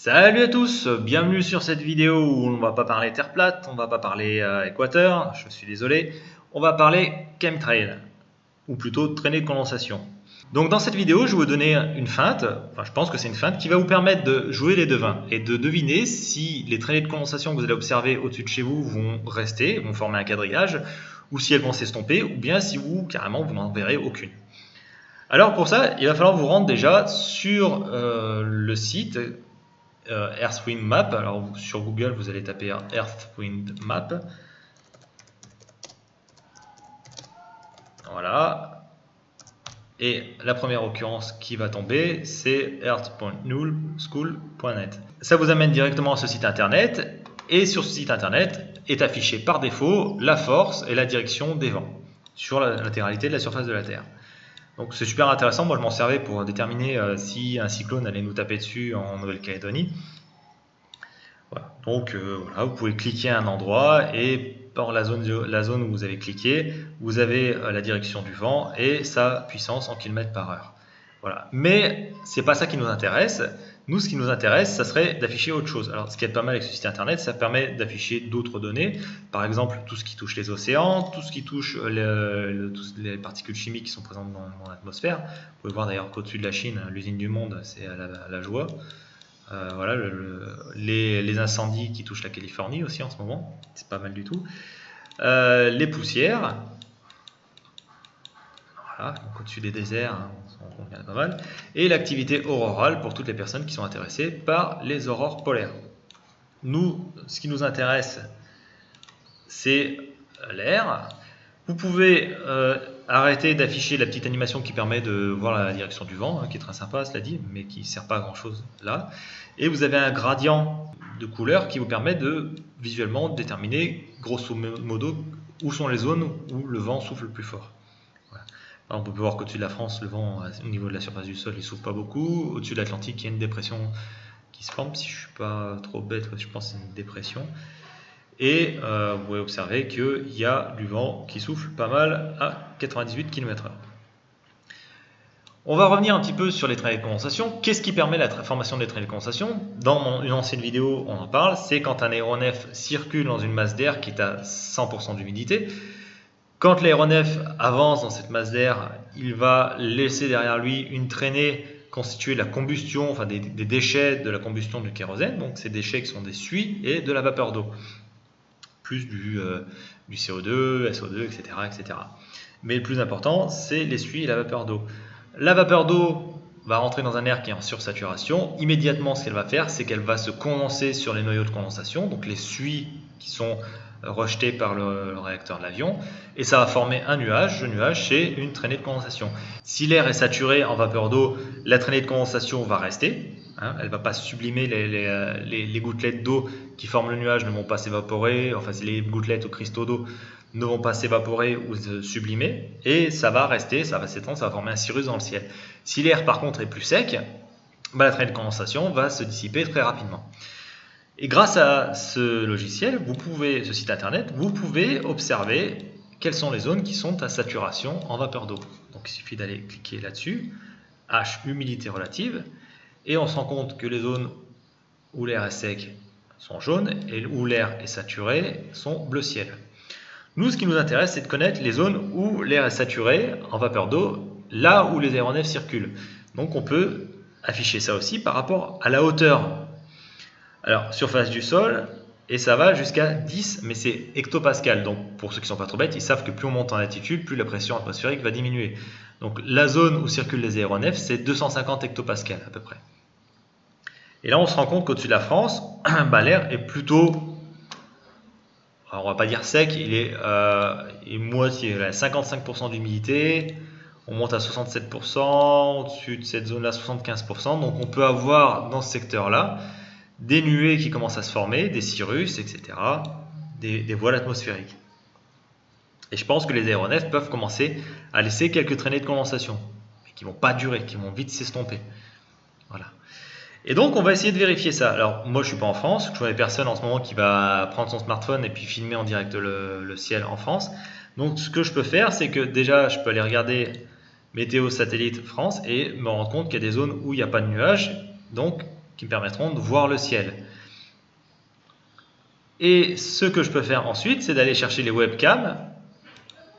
Salut à tous, bienvenue sur cette vidéo où on ne va pas parler Terre plate, on ne va pas parler équateur, je suis désolé, on va parler chemtrail, ou plutôt traînée de condensation. Donc dans cette vidéo, je vais vous donner une feinte, enfin je pense que c'est une feinte, qui va vous permettre de jouer les devins et de deviner si les traînées de condensation que vous allez observer au-dessus de chez vous vont rester, vont former un quadrillage, ou si elles vont s'estomper, ou bien si vous, carrément, vous n'en verrez aucune. Alors pour ça, il va falloir vous rendre déjà sur le site Earth Wind Map. Alors sur Google, vous allez taper Earth Wind Map. Voilà. Et la première occurrence qui va tomber, c'est earth.nullschool.net. Ça vous amène directement à ce site internet. Et sur ce site internet est affiché par défaut la force et la direction des vents sur la latéralité de la surface de la Terre. Donc c'est super intéressant, moi je m'en servais pour déterminer si un cyclone allait nous taper dessus en Nouvelle-Calédonie. Voilà. Donc voilà, vous pouvez cliquer à un endroit et dans la zone où vous avez cliqué, vous avez la direction du vent et sa puissance en km par heure. Voilà. Mais c'est pas ça qui nous intéresse. Nous, ce qui nous intéresse, ça serait d'afficher autre chose. Alors, ce qui est pas mal avec ce site internet, ça permet d'afficher d'autres données. Par exemple, tout ce qui touche les océans, tout ce qui touche les particules chimiques qui sont présentes dans l'atmosphère. Vous pouvez voir d'ailleurs qu'au-dessus de la Chine, l'usine du monde, c'est à la joie. Voilà, les incendies qui touchent la Californie aussi en ce moment, c'est pas mal du tout. Les poussières. Voilà, donc au-dessus des déserts, hein, on regarde pas mal. Et l'activité aurorale pour toutes les personnes qui sont intéressées par les aurores polaires. Nous, ce qui nous intéresse, c'est l'air. Vous pouvez arrêter d'afficher la petite animation qui permet de voir la direction du vent, hein, qui est très sympa, cela dit, mais qui ne sert pas à grand chose là. Et vous avez un gradient de couleur qui vous permet de visuellement déterminer grosso modo où sont les zones où le vent souffle le plus fort. Voilà. Alors, on peut voir qu'au-dessus de la France, le vent au niveau de la surface du sol, il souffle pas beaucoup. Au-dessus de l'Atlantique, il y a une dépression qui se forme. Si je suis pas trop bête, je pense que c'est une dépression. Et vous pouvez observer qu'il y a du vent qui souffle pas mal à 98 km/h. On va revenir un petit peu sur les traînées de condensation. Qu'est-ce qui permet la formation des traînées de condensation? Dans une ancienne vidéo, on en parle. C'est quand un aéronef circule dans une masse d'air qui est à 100% d'humidité. Quand l'aéronef avance dans cette masse d'air, il va laisser derrière lui une traînée constituée de la combustion, enfin des déchets de la combustion du kérosène. Donc ces déchets qui sont des suies et de la vapeur d'eau. Plus du CO2, SO2, etc., etc. Mais le plus important, c'est les suies et la vapeur d'eau. La vapeur d'eau va rentrer dans un air qui est en sursaturation. Immédiatement, ce qu'elle va faire, c'est qu'elle va se condenser sur les noyaux de condensation, donc les suies qui sont rejetées par le réacteur de l'avion, et ça va former un nuage. Le nuage, c'est une traînée de condensation. Si l'air est saturé en vapeur d'eau, la traînée de condensation va rester. Hein, elle ne va pas sublimer, les gouttelettes d'eau qui forment le nuage ne vont pas s'évaporer, enfin les gouttelettes ou cristaux d'eau ne vont pas s'évaporer ou se sublimer, et ça va rester, ça va s'étendre, ça va former un cirrus dans le ciel. Si l'air par contre est plus sec, la traînée de condensation va se dissiper très rapidement. Et grâce à ce logiciel, ce site internet, vous pouvez observer quelles sont les zones qui sont à saturation en vapeur d'eau. Donc il suffit d'aller cliquer là-dessus, H, humidité relative, et on se rend compte que les zones où l'air est sec sont jaunes et où l'air est saturé sont bleu ciel. Nous, ce qui nous intéresse, c'est de connaître les zones où l'air est saturé en vapeur d'eau, là où les aéronefs circulent. Donc on peut afficher ça aussi par rapport à la hauteur. Alors, surface du sol, et ça va jusqu'à 10, mais c'est hectopascal. Donc pour ceux qui ne sont pas trop bêtes, ils savent que plus on monte en altitude, plus la pression atmosphérique va diminuer. Donc la zone où circulent les aéronefs, c'est 250 hectopascales à peu près. Et là, on se rend compte qu'au-dessus de la France, l'air est plutôt, alors on va pas dire sec, il est moitié, à 55% d'humidité, on monte à 67%, au-dessus de cette zone-là, 75%. Donc on peut avoir dans ce secteur-là des nuées qui commencent à se former, des cirrus, etc., des voiles atmosphériques. Et je pense que les aéronefs peuvent commencer à laisser quelques traînées de condensation, mais qui ne vont pas durer, qui vont vite s'estomper. Voilà. Et donc on va essayer de vérifier ça. Alors moi je suis pas en France, je connais personne en ce moment qui va prendre son smartphone et puis filmer en direct le ciel en France. Donc ce que je peux faire, c'est que déjà je peux aller regarder météo satellite France et me rendre compte qu'il y a des zones où il n'y a pas de nuages, donc qui me permettront de voir le ciel. Et ce que je peux faire ensuite, c'est d'aller chercher les webcams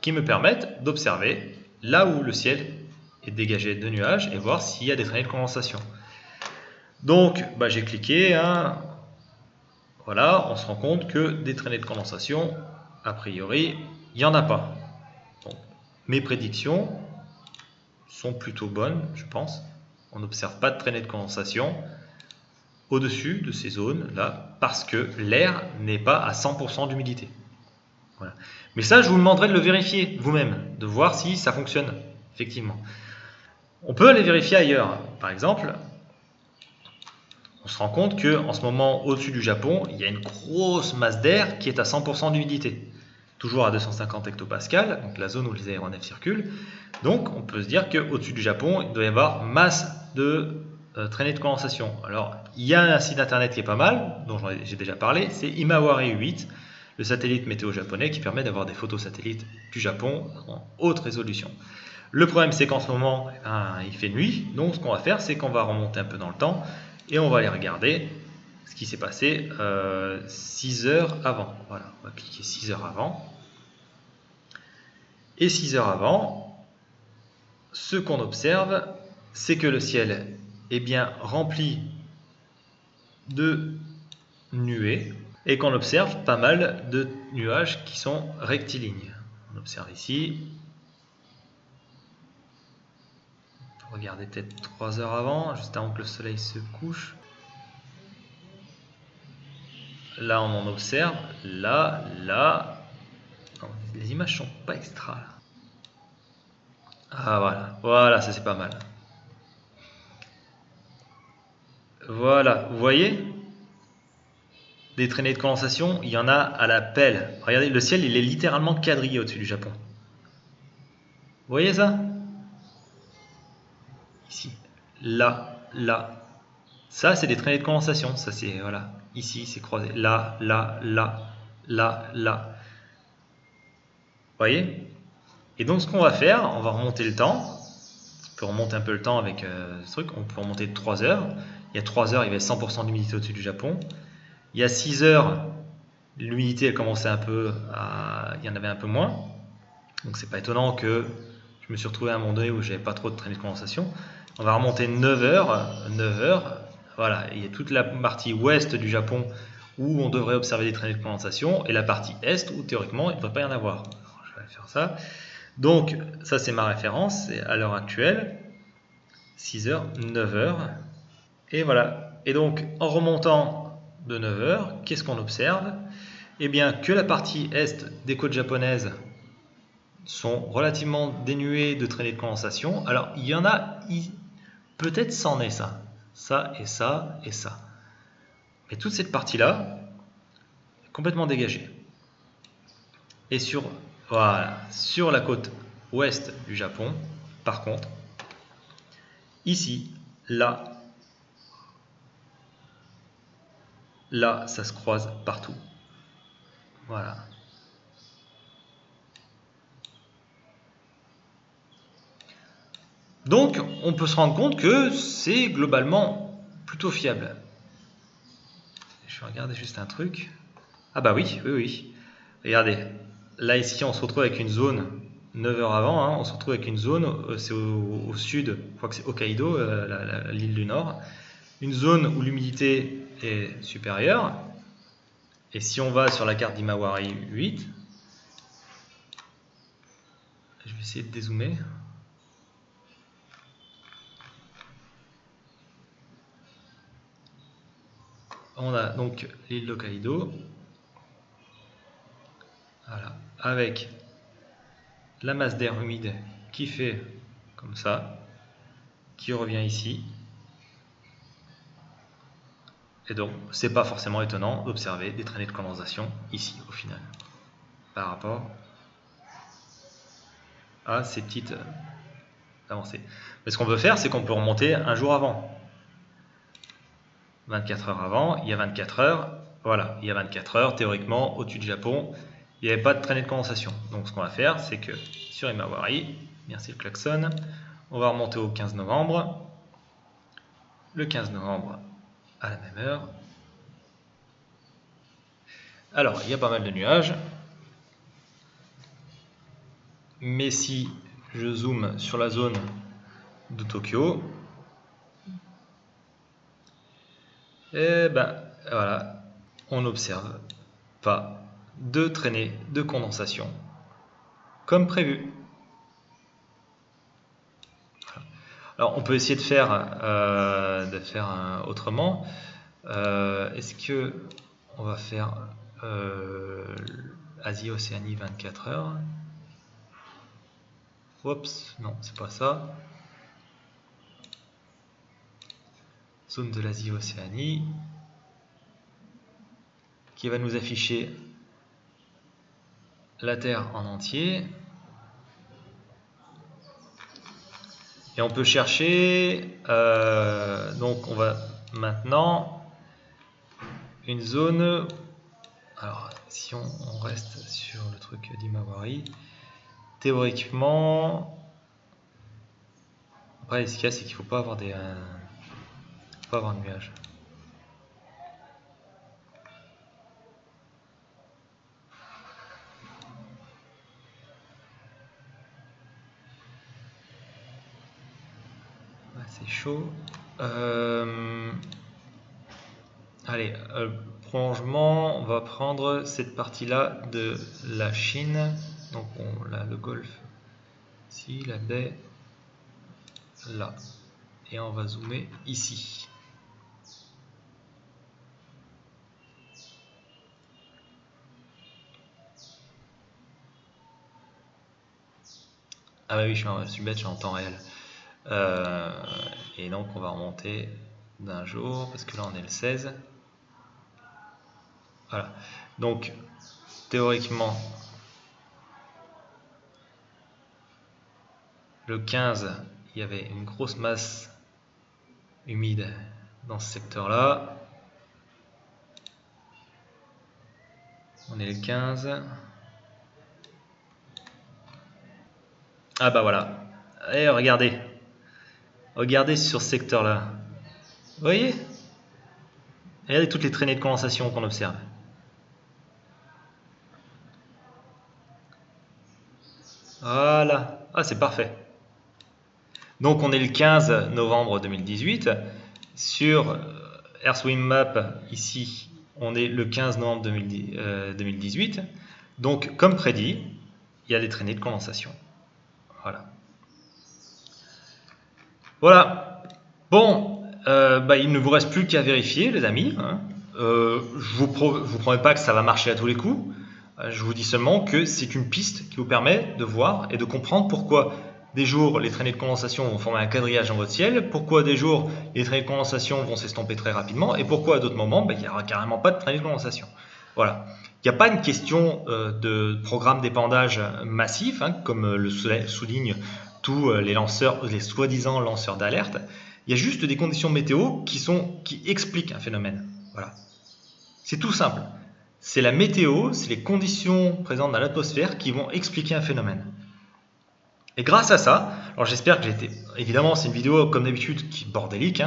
qui me permettent d'observer là où le ciel est dégagé de nuages et voir s'il y a des traînées de condensation. Donc, j'ai cliqué, voilà, on se rend compte que des traînées de condensation, a priori, il n'y en a pas. Donc, mes prédictions sont plutôt bonnes, je pense. On n'observe pas de traînées de condensation au-dessus de ces zones-là, parce que l'air n'est pas à 100% d'humidité. Voilà. Mais ça, je vous demanderai de le vérifier vous-même, de voir si ça fonctionne, effectivement. On peut aller vérifier ailleurs. Par exemple, on se rend compte qu'en ce moment, au-dessus du Japon, il y a une grosse masse d'air qui est à 100% d'humidité. Toujours à 250 hectopascales, donc la zone où les aéronefs circulent. Donc, on peut se dire qu'au-dessus du Japon, il doit y avoir masse de traînées de condensation. Alors, il y a un site internet qui est pas mal, dont j'ai déjà parlé, c'est Himawari 8, le satellite météo japonais qui permet d'avoir des photos satellites du Japon en haute résolution. Le problème, c'est qu'en ce moment, il fait nuit, donc ce qu'on va faire, c'est qu'on va remonter un peu dans le temps et on va aller regarder ce qui s'est passé 6 heures avant. Voilà, on va cliquer 6 heures avant. Et 6 heures avant, ce qu'on observe, c'est que le ciel est bien rempli de nuées et qu'on observe pas mal de nuages qui sont rectilignes. On observe ici, on peut regarder peut-être 3 heures avant, juste avant que le soleil se couche. Là, on en observe, là. Non, les images sont pas extra. Là. Ah voilà, ça c'est pas mal. Voilà, vous voyez, des traînées de condensation, il y en a à la pelle. Regardez, le ciel, il est littéralement quadrillé au-dessus du Japon. Vous voyez ça? Ici, là. Ça, c'est des traînées de condensation. Ça, c'est, voilà, ici, c'est croisé. Là. Vous voyez? Et donc, ce qu'on va faire, on va remonter le temps. On peut remonter un peu le temps avec ce truc. On peut remonter de 3 heures. Il y a 3 heures, il y avait 100% d'humidité au-dessus du Japon. Il y a 6 heures, l'humidité elle commençait un peu il y en avait un peu moins. Donc c'est pas étonnant que je me suis retrouvé à un moment donné où j'avais pas trop de traînées de condensation. On va remonter 9 heures. Voilà, il y a toute la partie ouest du Japon où on devrait observer des traînées de condensation et la partie est où théoriquement il ne devrait pas y en avoir. Alors, je vais faire ça. Donc ça c'est ma référence, c'est à l'heure actuelle 6 heures, 9 heures. Et voilà. Et donc en remontant de 9 heures, qu'est-ce qu'on observe? Eh bien que la partie est des côtes japonaises sont relativement dénuées de traînées de condensation. Alors il y en a, peut-être c'en est ça et ça. Mais toute cette partie-là est complètement dégagée. Et sur la côte ouest du Japon, par contre, ici, là, ça se croise partout. Voilà. Donc, on peut se rendre compte que c'est globalement plutôt fiable. Je vais regarder juste un truc. Ah bah oui. Regardez, là ici, on se retrouve avec une zone 9 heures avant. On se retrouve avec une zone, c'est au sud, je crois que c'est Hokkaido, l'île du Nord. Une zone où l'humidité est supérieure. Et si on va sur la carte d'Himawari 8, je vais essayer de dézoomer. On a donc l'île d'Hokkaido, voilà, avec la masse d'air humide qui fait comme ça, qui revient ici. Et donc, c'est pas forcément étonnant d'observer des traînées de condensation ici, au final, par rapport à ces petites avancées. Mais ce qu'on peut faire, c'est qu'on peut remonter un jour avant. 24 heures avant, il y a 24 heures, voilà, il y a 24 heures, théoriquement, au-dessus du Japon, il n'y avait pas de traînée de condensation. Donc ce qu'on va faire, c'est que sur Himawari, merci le klaxon, on va remonter au 15 novembre. Le 15 novembre, à la même heure. Alors, il y a pas mal de nuages. Mais si je zoome sur la zone de Tokyo, et ben voilà, on n'observe pas de traînée de condensation comme prévu. Alors on peut essayer de faire autrement. Est-ce que on va faire Asie-Océanie 24 heures? Oups, non, c'est pas ça. Zone de l'Asie-Océanie qui va nous afficher la Terre en entier. Et on peut chercher, donc on va maintenant une zone, alors si on reste sur le truc d'Imawari, théoriquement, après ce qu'il y a c'est qu'il ne faut pas avoir de nuages. C'est chaud. Allez, prolongement, on va prendre cette partie-là de la Chine. Donc on a le golfe ici, la baie là. Et on va zoomer ici. Ah bah oui, je suis bête, je suis en temps réel. Et donc on va remonter d'un jour, parce que là on est le 16. Voilà. Donc théoriquement, le 15, il y avait une grosse masse humide dans ce secteur-là. On est le 15. Ah bah voilà. Et regardez. Regardez sur ce secteur-là. Vous voyez? Regardez toutes les traînées de condensation qu'on observe. Voilà. Ah, c'est parfait. Donc on est le 15 novembre 2018. Sur EarthWindMap, ici, on est le 15 novembre 2018. Donc, comme prédit, il y a des traînées de condensation. Voilà. Voilà. Bon, il ne vous reste plus qu'à vérifier, les amis. Je vous promets pas que ça va marcher à tous les coups. Je vous dis seulement que c'est une piste qui vous permet de voir et de comprendre pourquoi des jours les traînées de condensation vont former un quadrillage dans votre ciel, pourquoi des jours les traînées de condensation vont s'estomper très rapidement et pourquoi à d'autres moments il n'y aura carrément pas de traînées de condensation. Voilà. Il n'y a pas une question de programme d'épandage massif, comme le soulignent tous les lanceurs, les soi-disant lanceurs d'alerte. Il y a juste des conditions météo qui expliquent un phénomène. Voilà. C'est tout simple. C'est la météo, c'est les conditions présentes dans l'atmosphère qui vont expliquer un phénomène. Et grâce à ça, alors j'espère que j'ai été... Évidemment, c'est une vidéo comme d'habitude qui est bordélique,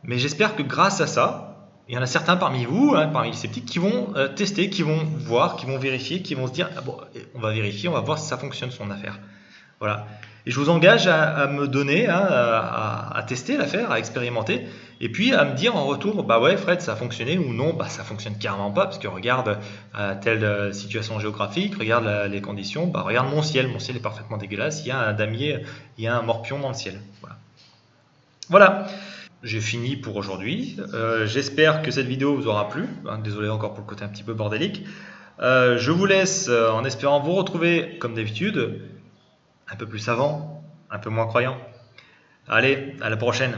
mais j'espère que grâce à ça, il y en a certains parmi vous, parmi les sceptiques, qui vont tester, qui vont voir, qui vont vérifier, qui vont se dire ah bon, on va vérifier, on va voir si ça fonctionne son affaire. Voilà. Et je vous engage à me donner, à tester l'affaire, à expérimenter, et puis à me dire en retour, bah ouais Fred, ça a fonctionné, ou non, bah ça fonctionne carrément pas, parce que regarde telle situation géographique, regarde les conditions, bah regarde mon ciel est parfaitement dégueulasse, il y a un damier, il y a un morpion dans le ciel. Voilà. J'ai fini pour aujourd'hui. J'espère que cette vidéo vous aura plu. Désolé encore pour le côté un petit peu bordélique. Je vous laisse en espérant vous retrouver comme d'habitude, un peu plus savant, un peu moins croyant. Allez, à la prochaine.